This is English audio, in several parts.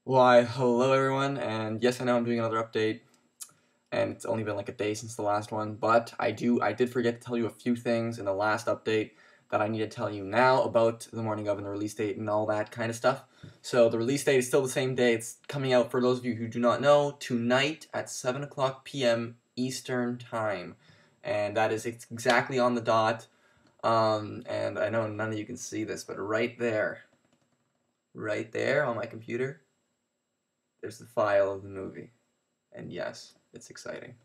Why, hello everyone, and yes, I know I'm doing another update, and it's only been like a day since the last one, but I did forget to tell you a few things in the last update that I need to tell you now about the morning of and the release date and all that kind of stuff. So the release date is still the same day. It's coming out, for those of you who do not know, tonight at 7 o'clock p.m. Eastern Time, and that is exactly on the dot. And I know none of you can see this, but right there on my computer, there's the file of the movie. And yes, it's exciting.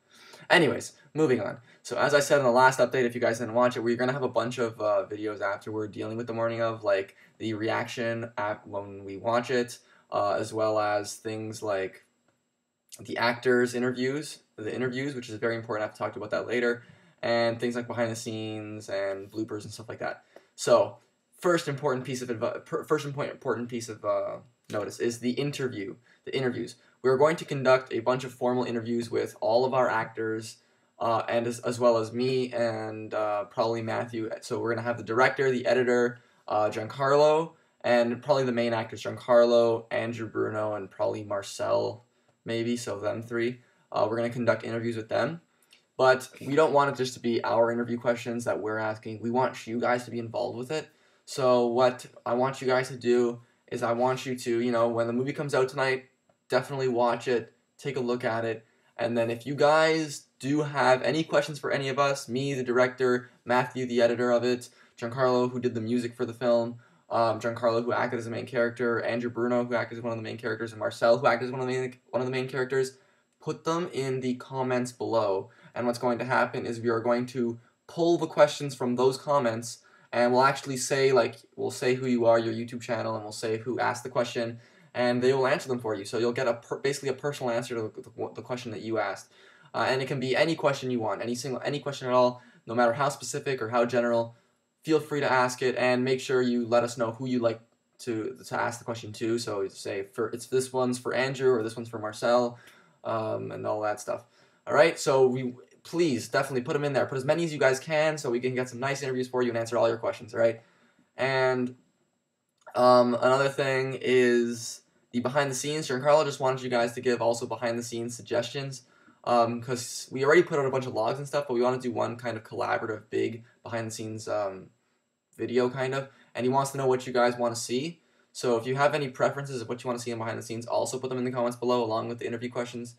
Anyways, moving on. So as I said in the last update, if you guys didn't watch it, we're going to have a bunch of videos afterward dealing with the morning of, like the reaction when we watch it, as well as things like the actors' interviews, which is very important. I have to talk about that later, and things like behind the scenes and bloopers and stuff like that. So important piece of notice is the interviews. We're going to conduct a bunch of formal interviews with all of our actors, and as well as me and probably Matthew. So we're going to have the director, the editor, Giancarlo, and probably the main actors, Giancarlo, Andrew Bruno, and probably Marcel, maybe, so them three. We're going to conduct interviews with them. But we don't want it just to be our interview questions that we're asking. We want you guys to be involved with it. So what I want you guys to do is I want you to, when the movie comes out tonight, definitely watch it, take a look at it, and then if you guys do have any questions for any of us, me, the director, Matthew, the editor of it, Giancarlo, who did the music for the film, Giancarlo, who acted as the main character, Andrew Bruno, who acted as one of the main characters, and Marcel, who acted as one of the main characters, put them in the comments below. And what's going to happen is we are going to pull the questions from those comments, and we'll actually say, we'll say who you are, your YouTube channel, and we'll say who asked the question, and they will answer them for you. So you'll get basically a personal answer to the question that you asked. And it can be any question you want, any question at all, no matter how specific or how general. Feel free to ask it, and make sure you let us know who you'd like to ask the question to. So say this one's for Andrew, or this one's for Marcel, and all that stuff. All right, so please definitely put them in there. Put as many as you guys can, so we can get some nice interviews for you and answer all your questions. All right, and another thing is the behind the scenes. Giancarlo just wanted you guys to give also behind the scenes suggestions, because we already put out a bunch of logs and stuff, but we want to do one kind of collaborative, big behind the scenes video kind of, and he wants to know what you guys want to see. So if you have any preferences of what you want to see in behind the scenes, also put them in the comments below along with the interview questions.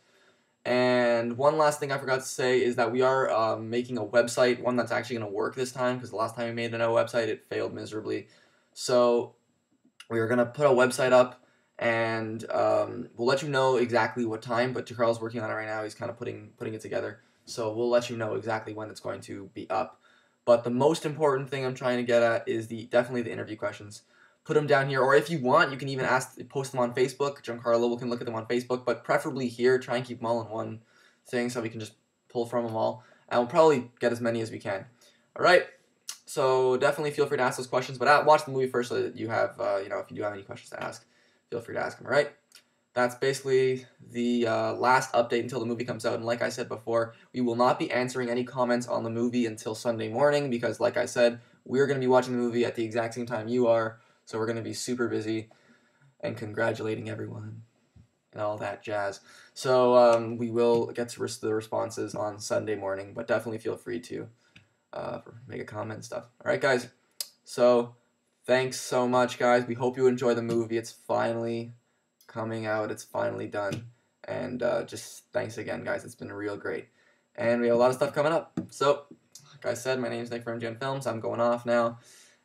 And one last thing I forgot to say is that we are making a website, one that's actually going to work this time, because the last time we made a website, it failed miserably. So we are going to put a website up, and we'll let you know exactly what time, but Carl's working on it right now. He's kind of putting it together. So we'll let you know exactly when it's going to be up. But the most important thing I'm trying to get at is definitely the interview questions. Put them down here, or if you want, you can even post them on Facebook. Giancarlo can look at them on Facebook, but preferably here. Try and keep them all in one thing so we can just pull from them all, and we'll probably get as many as we can. All right. So definitely feel free to ask those questions, but watch the movie first so that you have, if you do have any questions to ask, feel free to ask them. All right. That's basically the last update until the movie comes out. And like I said before, we will not be answering any comments on the movie until Sunday morning because, like I said, we're going to be watching the movie at the exact same time you are. So we're going to be super busy and congratulating everyone and all that jazz. So we will get to the responses on Sunday morning, but definitely feel free to make a comment and stuff. All right, guys. So thanks so much, guys. We hope you enjoy the movie. It's finally coming out. It's finally done. And just thanks again, guys. It's been real great. And we have a lot of stuff coming up. So, like I said, my name is Nick from MGNFilms. I'm going off now.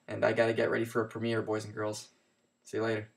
And I got to get ready for a premiere, boys and girls. See you later.